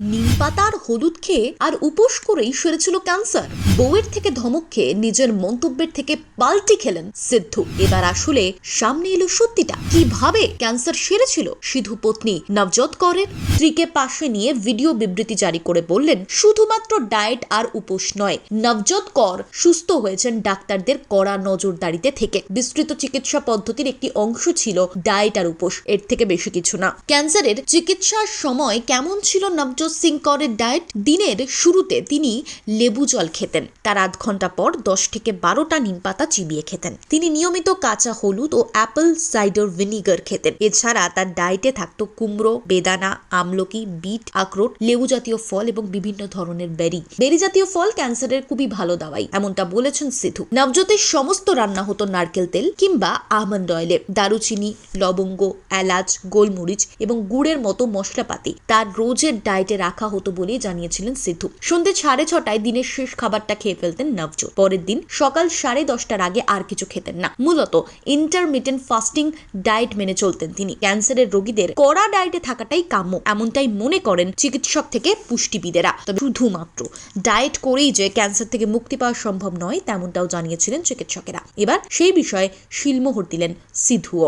নিমপাতা আর হলুদ খেয়ে আর উপোস করেই সেরেছিল ক্যান্সার। বউয়ের থেকে ধমক খেয়ে নিজের মন্তব্যের থেকে পাল্টি খেলেন সিদ্ধু। এবার আসলে সামনে এলো সত্যিটা। কিভাবে ক্যান্সার সেরেছিল সিধু পত্নী নবজোৎ কৌরের। স্ত্রীকে পাশে নিয়ে ভিডিও বিবৃতি জারি করে বললেন, শুধুমাত্র ডায়েট আর উপোস নয়, নবজোৎ কৌর সুস্থ হয়েছেন ডাক্তারদের কড়া নজরদারিতে থেকে। বিস্তৃত চিকিৎসা পদ্ধতির একটি অংশ ছিল ডায়েট আর উপোস, এর থেকে বেশি কিছু না। ক্যান্সারের চিকিৎসার সময় কেমন ছিল নবজোৎ সিং কৌরের ডায়েট? দিনের শুরুতে তিনি লেবু জল খেতেন, তার আধ ঘন্টা পর 10 থেকে 12টা নিমপাতা চিবিয়ে খেতেন। তিনি নিয়মিত কাঁচা হলুদ ও অ্যাপল সাইডার ভিনিগার খেতেন। এছাড়া তার ডায়েটে থাকতো কুমড়ো, বেদানা, আমলকি, বিট, আখরোট, লেবু জাতীয় ফল এবং বিভিন্ন ধরনের বেরি জাতীয় ফল ক্যান্সারের খুবই ভালো দাওয়াই, এমনটা বলেছেন সিধু। নবজোতের সমস্ত রান্না হতো নারকেল তেল কিংবা আমন্ড অয়েলে। দারুচিনি, লবঙ্গ, এলাচ, গোলমরিচ এবং গুড়ের মতো মশলাপাতি তার রোজের ডায়েটে রাখা হতো বলেই জানিয়েছিলেন সিধু। সন্ধ্যে 6:30টায় দিনের শেষ খাবারটা খেয়ে ফেলতেন নবজোৎ। পরের দিন সকাল 10:30টার আগে আর কিছু খেতেন না। মূলত ইন্টারমিটেন্ট ফাস্টিং ডায়েট মেনে চলতেন তিনি। ক্যান্সারের রোগীদের কড়া ডায়েটে থাকাটাই কাম্য, এমনটাই মনে করেন চিকিৎসক থেকে পুষ্টিবিদেরা। তবে শুধুমাত্র ডায়েট করেই যে ক্যান্সার থেকে মুক্তি পাওয়া সম্ভব নয়, তেমনটাও জানিয়েছিলেন চিকিৎসকেরা। এবার সেই বিষয়ে শিলমোহর দিলেন সিধুও।